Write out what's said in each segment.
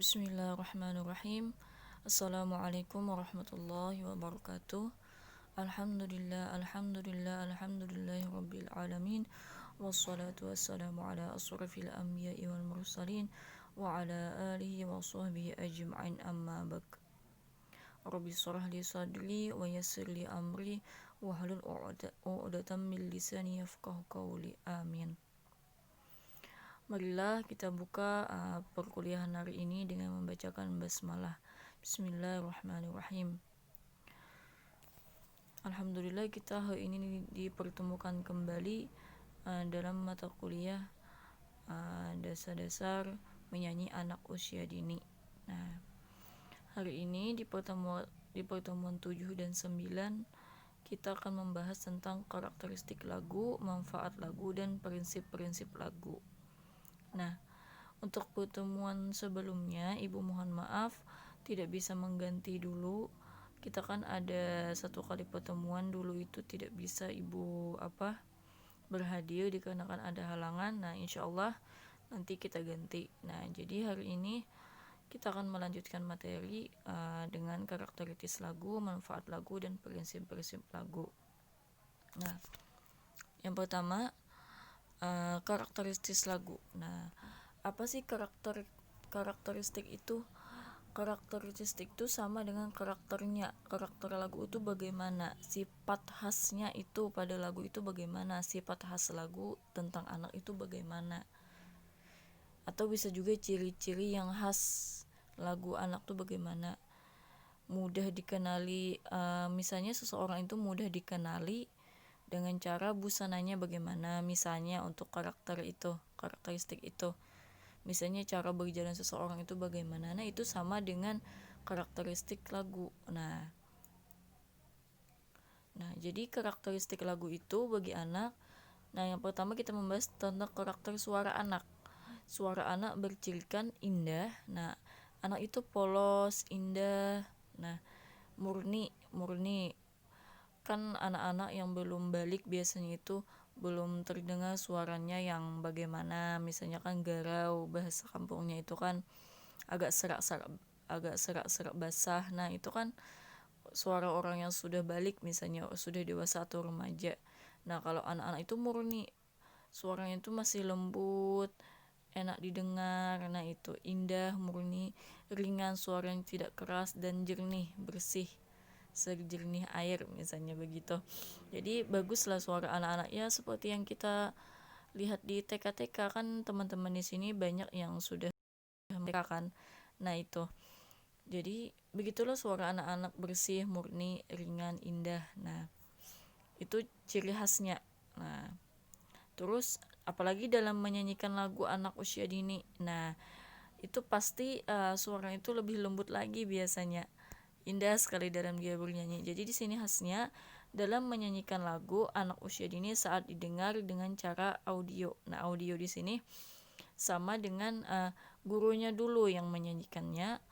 Bismillahirrahmanirrahim. Assalamualaikum warahmatullahi wabarakatuh. Alhamdulillahi rabbil alamin. Wassalatu wassalamu ala asrafil anbiya'i wal mursalin wa ala alihi wa sahbihi ajma'in, amma ba'd. Rabbi shrah li sadri wa yassir li amri wahlul 'uqdatam min lisani yafqahu qawli. Amin. Marilah kita buka perkuliahan hari ini dengan membacakan basmalah. Bismillahirrahmanirrahim. Alhamdulillah kita hari ini dipertemukan kembali dalam mata kuliah dasar-dasar menyanyi anak usia dini. Nah, hari ini di pertemuan 7 dan 9 kita akan membahas tentang karakteristik lagu, manfaat lagu, dan prinsip-prinsip lagu. Nah, untuk pertemuan sebelumnya Ibu mohon maaf tidak bisa mengganti dulu. Kita kan ada satu kali pertemuan dulu itu tidak bisa Ibu berhadir dikarenakan ada halangan. Nah, insyaallah nanti kita ganti. Nah, jadi hari ini kita akan melanjutkan materi dengan karakteristik lagu, manfaat lagu, dan prinsip-prinsip lagu. Nah, yang pertama karakteristik lagu. Nah, apa sih karakteristik itu? Karakteristik itu sama dengan karakternya. Karakter lagu itu bagaimana? Sifat khasnya itu pada lagu itu bagaimana? Sifat khas lagu tentang anak itu bagaimana? Atau bisa juga ciri-ciri yang khas lagu anak itu bagaimana? Mudah dikenali, misalnya seseorang itu mudah dikenali dengan cara busananya bagaimana, misalnya untuk karakteristik itu, misalnya cara berjalan seseorang itu bagaimana. Nah, itu sama dengan karakteristik lagu. Nah, jadi karakteristik lagu itu bagi anak. Nah, yang pertama kita membahas tentang karakter suara anak. Suara anak bercirikan indah. Nah, anak itu polos, indah. Nah, murni. Kan anak-anak yang belum balik biasanya itu belum terdengar suaranya yang bagaimana, misalnya kan garau, bahasa kampungnya itu kan agak serak-serak basah. Nah, itu kan suara orang yang sudah balik, misalnya sudah dewasa atau remaja. Nah, kalau anak-anak itu murni, suaranya itu masih lembut, enak didengar. Nah, itu indah, murni, ringan, suara yang tidak keras dan jernih, bersih, sejernih air, misalnya begitu. Jadi baguslah suara anak-anak ya, seperti yang kita lihat di TK-TK kan, teman-teman di sini banyak yang sudah mereka kan. Nah, itu jadi begitulah suara anak-anak, bersih, murni, ringan, indah. Nah, itu ciri khasnya. Nah, terus apalagi dalam menyanyikan lagu anak usia dini. Nah, itu pasti suara itu lebih lembut lagi biasanya. Indah sekali dalam dia bernyanyi. Jadi di sini khasnya dalam menyanyikan lagu anak usia dini saat didengar dengan cara audio. Nah, audio di sini sama dengan gurunya dulu yang menyanyikannya,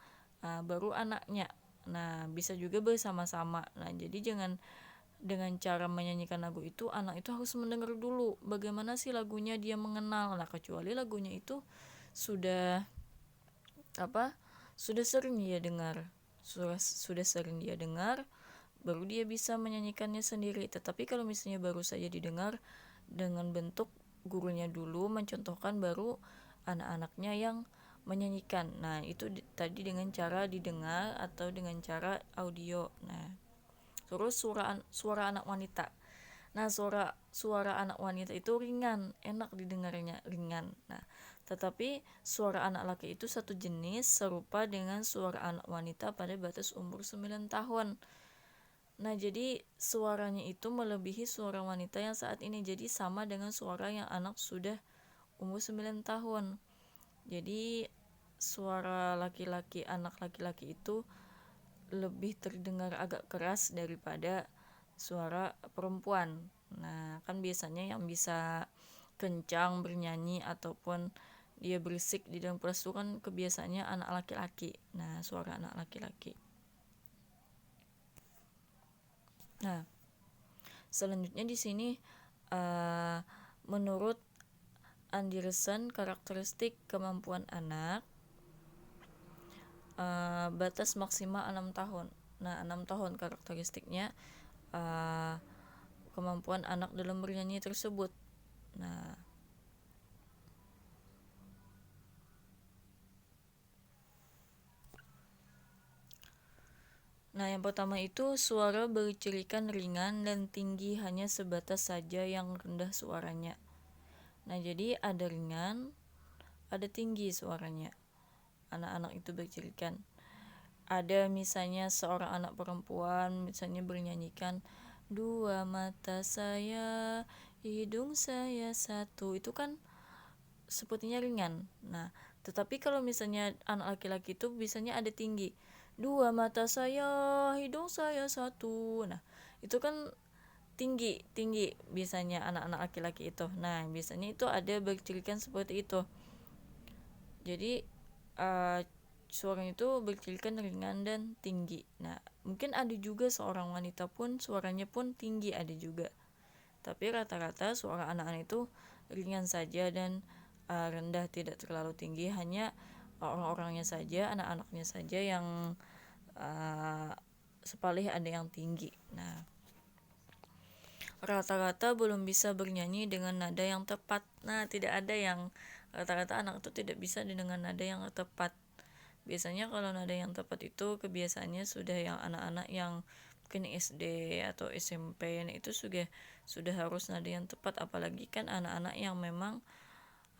baru anaknya. Nah, bisa juga bersama-sama. Nah, jadi jangan dengan cara menyanyikan lagu itu anak itu harus mendengar dulu bagaimana sih lagunya, dia mengenal. Nah, kecuali lagunya itu sudah sering dia dengar. Sudah sering dia dengar, baru dia bisa menyanyikannya sendiri. Tetapi kalau misalnya baru saja didengar, dengan bentuk gurunya dulu mencontohkan, baru anak-anaknya yang menyanyikan. Nah, itu tadi dengan cara didengar atau dengan cara audio. Nah, terus suara anak wanita. Nah, suara anak wanita itu ringan, enak didengarnya, ringan. Nah, tetapi suara anak laki itu satu jenis, serupa dengan suara anak wanita pada batas umur 9 tahun. Nah, jadi suaranya itu melebihi suara wanita yang saat ini. Jadi sama dengan suara yang anak sudah umur 9 tahun. Jadi suara anak laki-laki itu lebih terdengar agak keras daripada suara perempuan. Nah, kan biasanya yang bisa kencang bernyanyi ataupun dia berisik di dalam kelas itu kan kebiasaannya anak laki-laki. Nah, suara anak laki-laki. Nah, selanjutnya di sini menurut Anderson, karakteristik kemampuan anak batas maksimal 6 tahun. Nah, 6 tahun karakteristiknya kemampuan anak dalam bernyanyi tersebut. Nah, yang pertama itu suara bercirikan ringan dan tinggi, hanya sebatas saja yang rendah suaranya. Nah, jadi ada ringan, ada tinggi suaranya. Anak-anak itu bercirikan. Ada misalnya seorang anak perempuan misalnya bernyanyikan dua mata saya, hidung saya satu, itu kan sepertinya ringan. Nah, tetapi kalau misalnya anak laki-laki itu biasanya ada tinggi. Dua mata saya, hidung saya satu. Nah, itu kan tinggi biasanya anak-anak laki-laki itu. Nah, biasanya itu ada bercirikan seperti itu. Jadi suaranya itu bercirikan ringan dan tinggi. Nah, mungkin ada juga seorang wanita pun suaranya pun tinggi, ada juga. Tapi rata-rata suara anak-anak itu ringan saja dan rendah, tidak terlalu tinggi. Hanya orang-orangnya saja, anak-anaknya saja yang sepalih ada yang tinggi. Nah, rata-rata belum bisa bernyanyi dengan nada yang tepat. Nah, tidak ada yang rata-rata anak itu tidak bisa dengan nada yang tepat. Biasanya kalau nada yang tepat itu kebiasaannya sudah yang anak-anak yang mungkin SD atau SMP, nah itu sudah harus nada yang tepat, apalagi kan anak-anak yang memang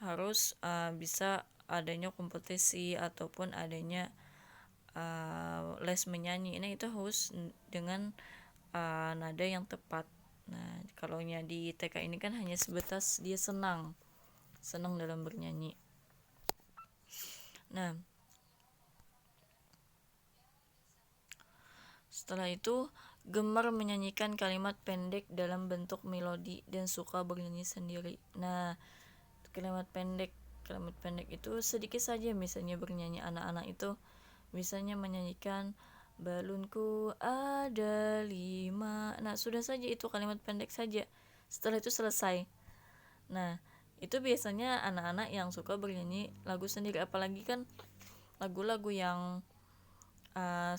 harus bisa adanya kompetisi ataupun adanya les menyanyi. Nah, itu harus dengan nada yang tepat. Nah, kalau di TK ini kan hanya sebatas dia senang dalam bernyanyi. Nah, setelah itu gemar menyanyikan kalimat pendek dalam bentuk melodi dan suka bernyanyi sendiri. Nah, kalimat pendek itu sedikit saja misalnya bernyanyi. Anak-anak itu misalnya menyanyikan balunku ada 5. Nah, sudah saja itu kalimat pendek saja. Setelah itu selesai. Nah, itu biasanya anak-anak yang suka bernyanyi lagu sendiri, apalagi kan lagu-lagu yang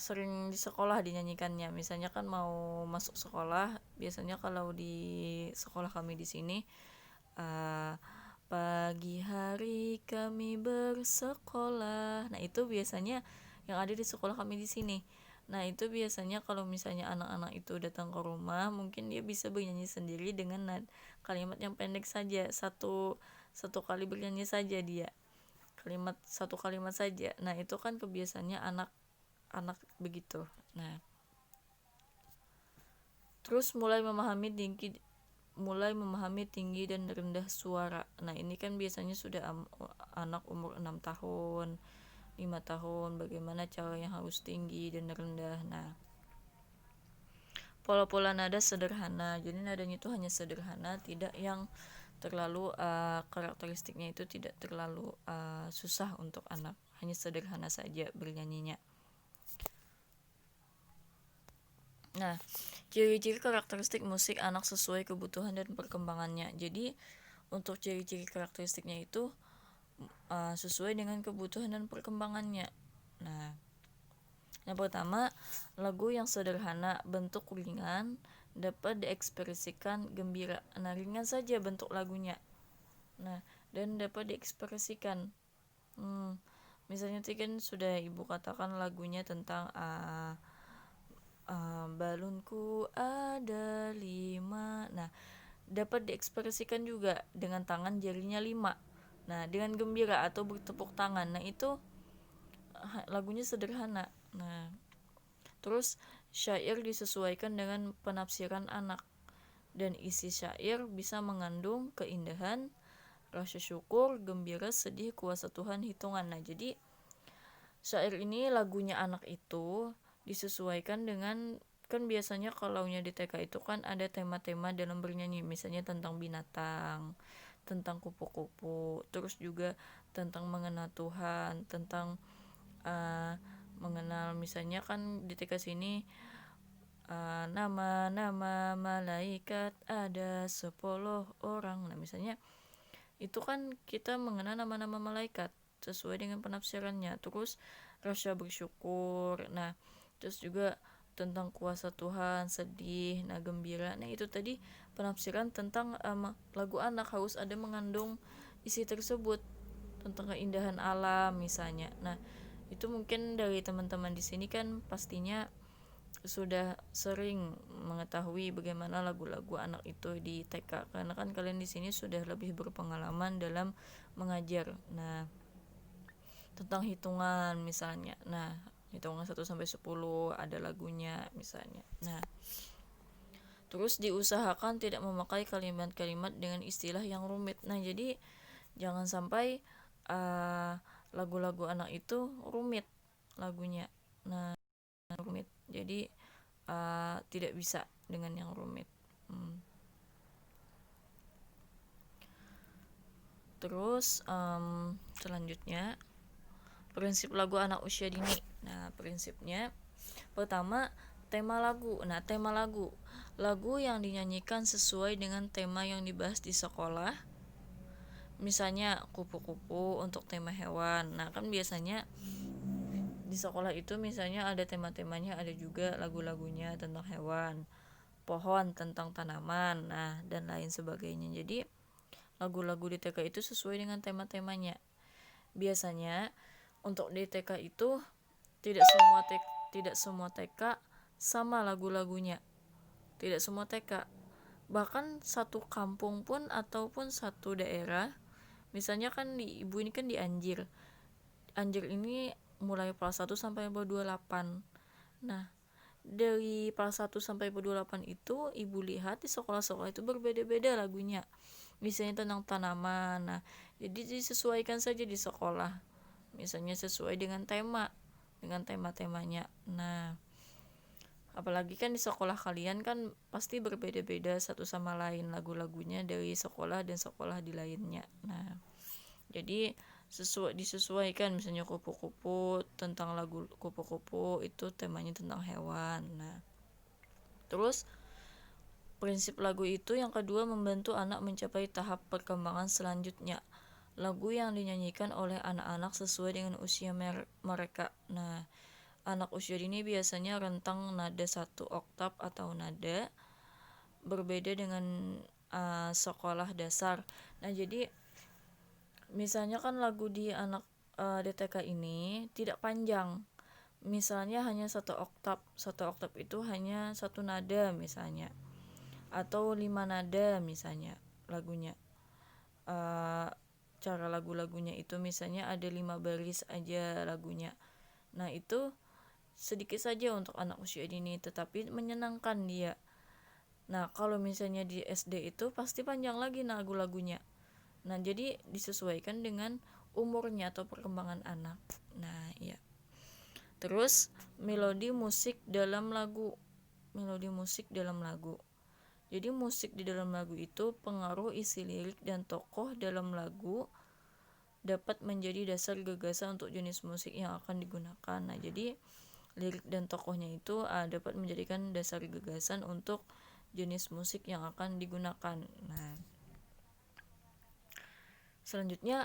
sering di sekolah dinyanyikannya. Misalnya kan mau masuk sekolah, biasanya kalau di sekolah kami di sini pagi hari kami bersekolah. Nah, itu biasanya yang ada di sekolah kami di sini. Nah, itu biasanya kalau misalnya anak-anak itu datang ke rumah, mungkin dia bisa bernyanyi sendiri dengan kalimat yang pendek saja, satu kali bernyanyi saja dia. Satu kalimat saja. Nah, itu kan kebiasaannya anak begitu. Nah, terus mulai memahami tinggi dan rendah suara. Nah, ini kan biasanya sudah anak umur 6 tahun, 5 tahun, bagaimana cara yang harus tinggi dan rendah. Nah, pola-pola nada sederhana. Jadi nadanya itu hanya sederhana, tidak yang terlalu karakteristiknya itu tidak terlalu susah untuk anak, hanya sederhana saja bernyanyinya. Nah, ciri-ciri karakteristik musik anak sesuai kebutuhan dan perkembangannya. Jadi untuk ciri-ciri karakteristiknya itu sesuai dengan kebutuhan dan perkembangannya. Nah, yang pertama, lagu yang sederhana, bentuk ringan, dapat diekspresikan gembira. Nah, ringan saja bentuk lagunya. Nah, dan dapat diekspresikan. Misalnya tadi kan sudah ibu katakan lagunya tentang balunku ada 5. Nah, dapat diekspresikan juga dengan tangan jarinya 5. Nah, dengan gembira atau bertepuk tangan. Nah, itu lagunya sederhana. Nah, terus syair disesuaikan dengan penafsiran anak, dan isi syair bisa mengandung keindahan, rasa syukur, gembira, sedih, kuasa Tuhan, hitungan. Nah, jadi syair ini lagunya anak itu disesuaikan dengan, kan biasanya kalau di TK itu kan ada tema-tema dalam bernyanyi, misalnya tentang binatang, tentang kupu-kupu, terus juga tentang mengenal Tuhan, tentang mengenal, misalnya kan di TK sini nama-nama malaikat ada 10 orang. Nah, misalnya itu kan kita mengenal nama-nama malaikat. sesuai dengan penafsirannya. Terus rasa bersyukur, nah terus juga tentang kuasa Tuhan, sedih, nah gembira. Nah itu tadi penafsiran tentang lagu anak harus ada mengandung isi tersebut tentang keindahan alam misalnya. Nah itu mungkin dari teman-teman di sini kan pastinya sudah sering mengetahui bagaimana lagu-lagu anak itu di TK, karena kan kalian di sini sudah lebih berpengalaman dalam mengajar. Nah tentang hitungan misalnya, nah hitungan 1 sampai 10 ada lagunya misalnya. Nah terus diusahakan tidak memakai kalimat-kalimat dengan istilah yang rumit. Nah jadi jangan sampai lagu-lagu anak itu rumit lagunya. Nah rumit, jadi tidak bisa dengan yang rumit. Terus selanjutnya prinsip lagu anak usia dini. Nah prinsipnya pertama, tema lagu. Nah tema lagu yang dinyanyikan sesuai dengan tema yang dibahas di sekolah. Misalnya kupu-kupu untuk tema hewan. Nah kan biasanya di sekolah itu misalnya ada tema-temanya, ada juga lagu-lagunya tentang hewan, pohon tentang tanaman, nah dan lain sebagainya. Jadi lagu-lagu di TK itu sesuai dengan tema-temanya. Biasanya untuk di TK itu tidak semua TK sama lagu-lagunya. Tidak semua TK. Bahkan satu kampung pun ataupun satu daerah, misalnya kan di ibu ini kan di Anjir. Anjir ini mulai kelas 1 sampai 28. Nah, dari kelas 1 sampai 28 itu ibu lihat di sekolah-sekolah itu berbeda-beda lagunya. Misalnya tentang tanaman. Nah, jadi disesuaikan saja di sekolah. Misalnya sesuai dengan tema-temanya. Nah, apalagi kan di sekolah kalian kan pasti berbeda-beda satu sama lain lagu-lagunya dari sekolah dan sekolah di lainnya. Nah, jadi disesuaikan, misalnya kupu-kupu, tentang lagu kupu-kupu itu temanya tentang hewan. Nah, terus prinsip lagu itu yang kedua, membantu anak mencapai tahap perkembangan selanjutnya. Lagu yang dinyanyikan oleh anak-anak sesuai dengan usia mereka. Nah, anak usia dini biasanya rentang nada 1 oktav atau nada, berbeda dengan sekolah dasar. Nah, jadi misalnya kan lagu di anak DTK ini tidak panjang. Misalnya hanya 1 oktav. 1 oktav itu hanya 1 nada misalnya. Atau 5 nada misalnya lagunya. Cara lagu-lagunya itu misalnya ada 5 baris aja lagunya. Nah itu sedikit saja untuk anak usia dini, tetapi menyenangkan dia. Nah kalau misalnya di SD itu pasti panjang lagi lagu-lagunya. Nah jadi disesuaikan dengan umurnya atau perkembangan anak. Nah iya. Terus melodi musik dalam lagu. Jadi musik di dalam lagu itu pengaruh isi lirik dan tokoh dalam lagu dapat menjadi dasar gagasan untuk jenis musik yang akan digunakan. Nah, jadi lirik dan tokohnya itu dapat menjadikan dasar gagasan untuk jenis musik yang akan digunakan. Nah, selanjutnya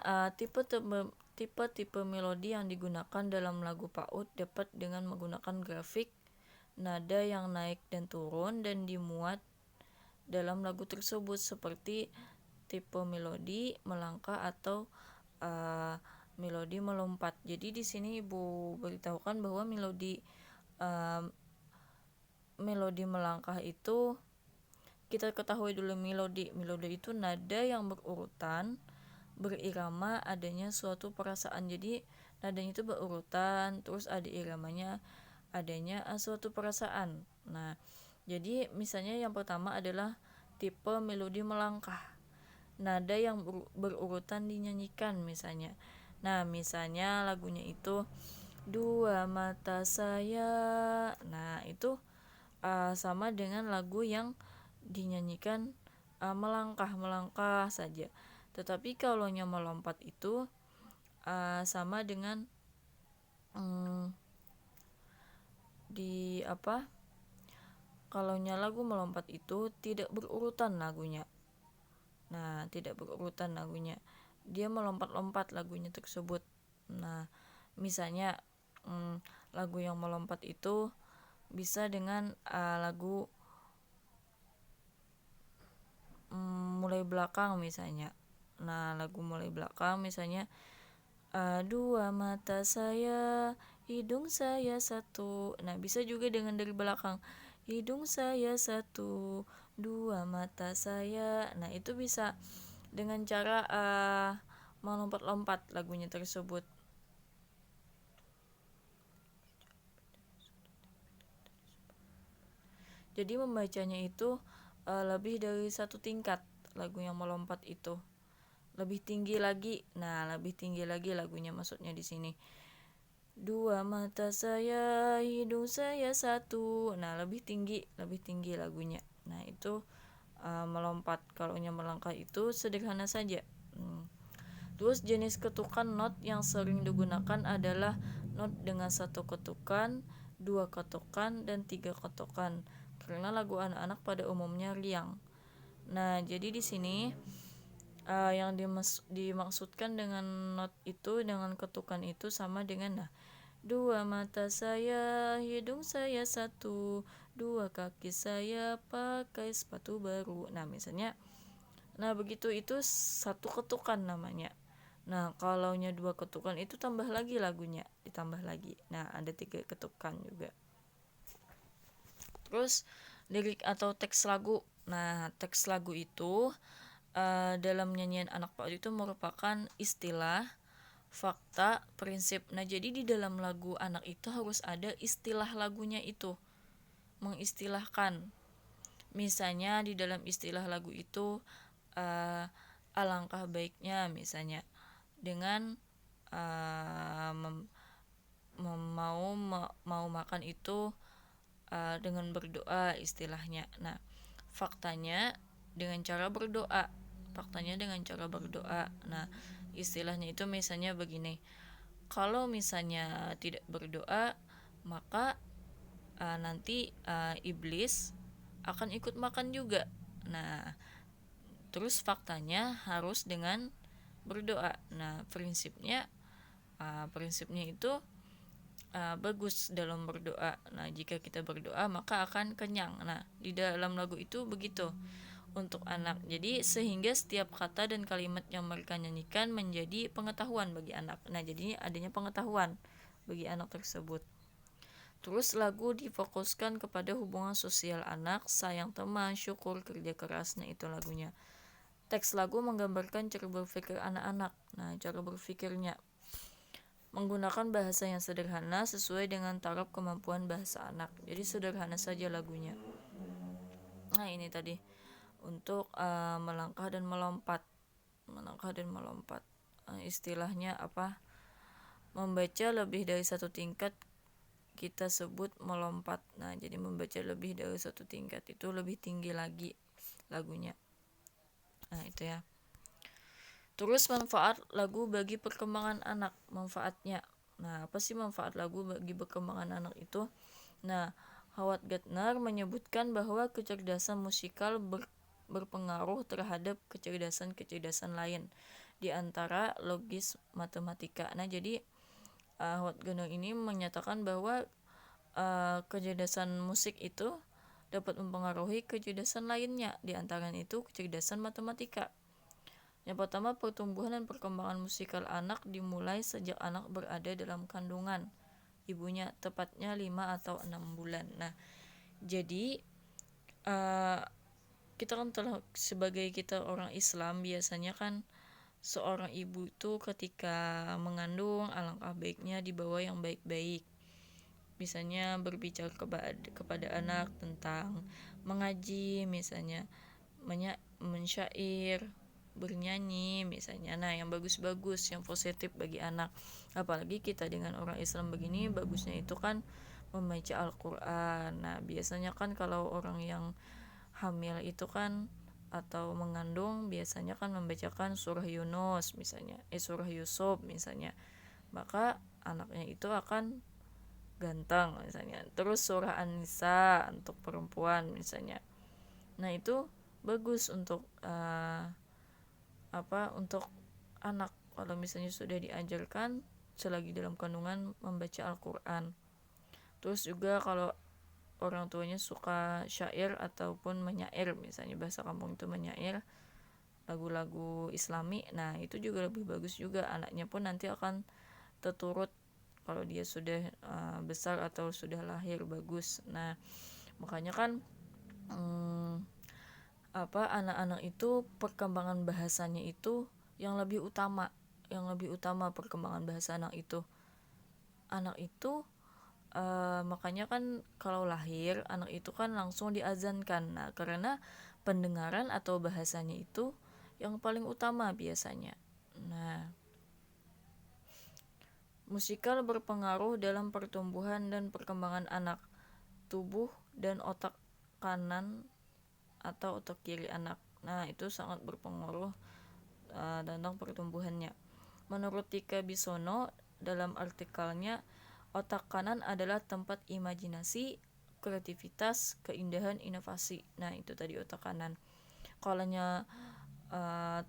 tipe-tipe melodi yang digunakan dalam lagu PAUD dapat dengan menggunakan grafik nada yang naik dan turun dan dimuat dalam lagu tersebut, seperti tipe melodi melangkah atau melodi melompat. Jadi di sini Ibu beritahukan bahwa melodi melangkah itu kita ketahui dulu. Melodi itu nada yang berurutan, berirama, adanya suatu perasaan. Jadi nadanya itu berurutan, terus ada iramanya, adanya suatu perasaan. Nah, jadi misalnya yang pertama adalah tipe melodi melangkah, nada yang berurutan dinyanyikan misalnya. Nah, misalnya lagunya itu dua mata saya. Nah, itu sama dengan lagu yang dinyanyikan melangkah saja. Tetapi kalau nya melompat itu sama dengan kalau nya lagu melompat itu tidak berurutan lagunya. Nah, tidak berurutan lagunya. Dia melompat-lompat lagunya tersebut. Nah, misalnya lagu yang melompat itu bisa dengan lagu mulai belakang misalnya. Nah, lagu mulai belakang misalnya dua mata saya, hidung saya satu. Nah, bisa juga dengan dari belakang. Hidung saya satu, dua mata saya. Nah, itu bisa dengan cara melompat-lompat lagunya tersebut. Jadi membacanya itu lebih dari satu tingkat lagu yang melompat itu. Lebih tinggi lagi. Nah, lebih tinggi lagi lagunya maksudnya di sini. Dua mata saya, hidung saya satu. Nah, lebih tinggi lagunya. Nah, itu melompat. Kalau yang melangkah itu sederhana saja. Terus jenis ketukan not yang sering digunakan adalah not dengan satu ketukan, dua ketukan, dan tiga ketukan. Karena lagu anak-anak pada umumnya riang. Nah, jadi di sini yang dimaksudkan dengan not itu, dengan ketukan itu sama dengan dua mata saya, hidung saya satu, dua kaki saya pakai sepatu baru. Nah, misalnya, begitu itu satu ketukan namanya. Nah, kalaunya dua ketukan itu tambah lagi lagunya, ditambah lagi. Nah, ada tiga ketukan juga. Terus lirik atau teks lagu. Nah, teks lagu itu dalam nyanyian anak PAUD itu merupakan istilah, fakta, prinsip. Nah, jadi di dalam lagu anak itu harus ada istilah lagunya itu, mengistilahkan. Misalnya di dalam istilah lagu itu alangkah baiknya misalnya dengan mau makan itu dengan berdoa istilahnya. Nah, faktanya dengan cara berdoa. Nah, istilahnya itu misalnya begini. Kalau misalnya tidak berdoa, maka nanti iblis akan ikut makan juga. Nah, terus faktanya harus dengan berdoa. Nah, prinsipnya itu bagus dalam berdoa. Nah, jika kita berdoa maka akan kenyang. Nah, di dalam lagu itu begitu untuk anak. Jadi sehingga setiap kata dan kalimat yang mereka nyanyikan menjadi pengetahuan bagi anak. Nah, jadi adanya pengetahuan bagi anak tersebut. Terus lagu difokuskan kepada hubungan sosial anak, sayang teman, syukur, kerja keras. Nah, itu lagunya. Teks lagu menggambarkan cara berpikir anak-anak. Nah, cara berpikirnya menggunakan bahasa yang sederhana sesuai dengan taraf kemampuan bahasa anak. Jadi sederhana saja lagunya. Nah, ini tadi untuk melangkah dan melompat. Istilahnya apa? Membaca lebih dari satu tingkat kita sebut melompat. Nah, jadi membaca lebih dari satu tingkat itu lebih tinggi lagi lagunya. Nah, itu ya. Terus manfaat lagu bagi perkembangan anak, manfaatnya. Nah, apa sih manfaat lagu bagi perkembangan anak itu? Nah, Howard Gardner menyebutkan bahwa kecerdasan musikal berpengaruh terhadap kecerdasan lain, di antara logis matematika. Nah, jadi Howard Gardner ini menyatakan bahwa kecerdasan musik itu dapat mempengaruhi kecerdasan lainnya, di antaranya itu kecerdasan matematika. Yang pertama, pertumbuhan dan perkembangan musikal anak dimulai sejak anak berada dalam kandungan ibunya, tepatnya 5 atau 6 bulan. Nah, jadi kita kan sebagai kita orang Islam, biasanya kan seorang ibu itu ketika mengandung alangkah baiknya dibawa yang baik-baik. Misalnya berbicara kepada anak tentang mengaji, misalnya mensyair, bernyanyi misalnya. Nah, yang bagus-bagus, yang positif bagi anak. Apalagi kita dengan orang Islam begini, bagusnya itu kan membaca Al-Quran. Nah, biasanya kan kalau orang yang hamil itu kan atau mengandung biasanya kan membacakan surah Yunus misalnya, surah Yusuf misalnya, maka anaknya itu akan ganteng misalnya. Terus surah An-Nisa untuk perempuan misalnya. Nah, itu bagus untuk untuk anak kalau misalnya sudah diajarkan selagi dalam kandungan membaca Al-Quran. Terus juga kalau orang tuanya suka syair ataupun menyair, misalnya bahasa kampung itu menyair lagu-lagu Islami, nah itu juga lebih bagus juga, anaknya pun nanti akan terturut kalau dia sudah besar atau sudah lahir bagus. Nah makanya kan anak-anak itu perkembangan bahasanya itu yang lebih utama perkembangan bahasa anak itu makanya kan kalau lahir anak itu kan langsung diazankan. Nah karena pendengaran atau bahasanya itu yang paling utama biasanya. Nah musikal berpengaruh dalam pertumbuhan dan perkembangan anak, tubuh dan otak kanan atau otak kiri anak. Nah itu sangat berpengaruh tentang pertumbuhannya. Menurut Tika Bisono dalam artikelnya, otak kanan adalah tempat imajinasi, kreativitas, keindahan, inovasi. Nah itu tadi otak kanan. Kalanya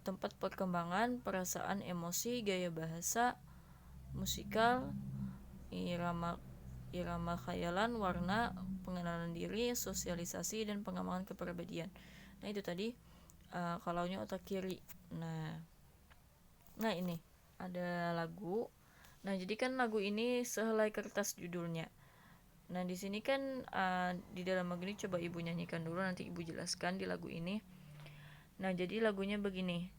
tempat perkembangan perasaan, emosi, gaya bahasa, musikal, irama khayalan, warna, pengenalan diri, sosialisasi, dan pengembangan kepribadian. Nah itu tadi kalaunya otak kiri. Nah ini ada lagu. Nah jadi kan lagu ini Sehelai Kertas judulnya. Nah di sini kan di dalam lagu ini coba ibu nyanyikan dulu, nanti ibu jelaskan di lagu ini. Nah jadi lagunya begini.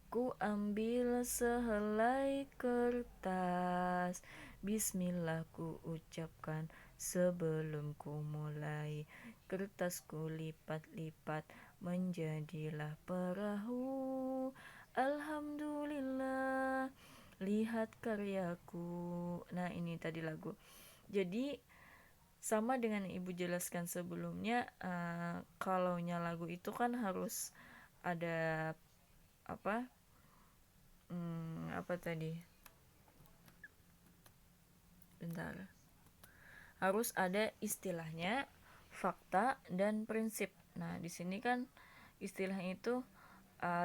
Ku ambil sehelai kertas, bismillah ku ucapkan sebelum ku mulai. Kertasku lipat-lipat menjadilah perahu. Alhamdulillah, lihat karyaku. Nah ini tadi lagu. Jadi sama dengan yang ibu jelaskan sebelumnya, kalaunya lagu itu kan harus ada apa tadi? Bentar. Harus ada istilahnya, fakta dan prinsip. Nah, di sini kan istilahnya itu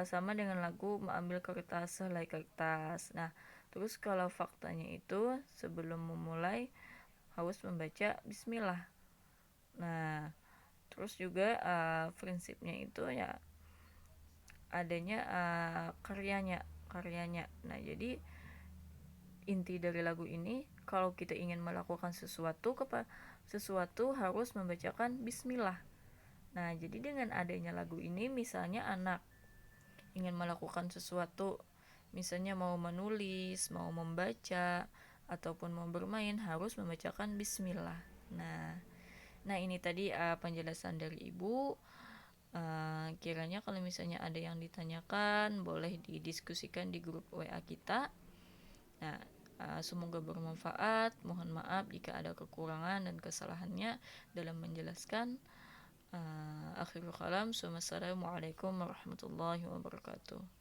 sama dengan lagu mengambil kertas selai kertas. Nah, terus kalau faktanya itu sebelum memulai harus membaca bismillah. Nah, terus juga prinsipnya itu ya adanya karyanya. Nah jadi inti dari lagu ini, kalau kita ingin melakukan sesuatu harus membacakan bismillah. Nah jadi dengan adanya lagu ini, misalnya anak ingin melakukan sesuatu, misalnya mau menulis, mau membaca, ataupun mau bermain, harus membacakan bismillah. Nah ini tadi penjelasan dari ibu. Kiranya kalau misalnya ada yang ditanyakan, boleh didiskusikan di grup WA kita. Nah semoga bermanfaat. Mohon maaf jika ada kekurangan dan kesalahannya dalam menjelaskan. Akhirul kalam. Wassalamualaikum warahmatullahi wabarakatuh.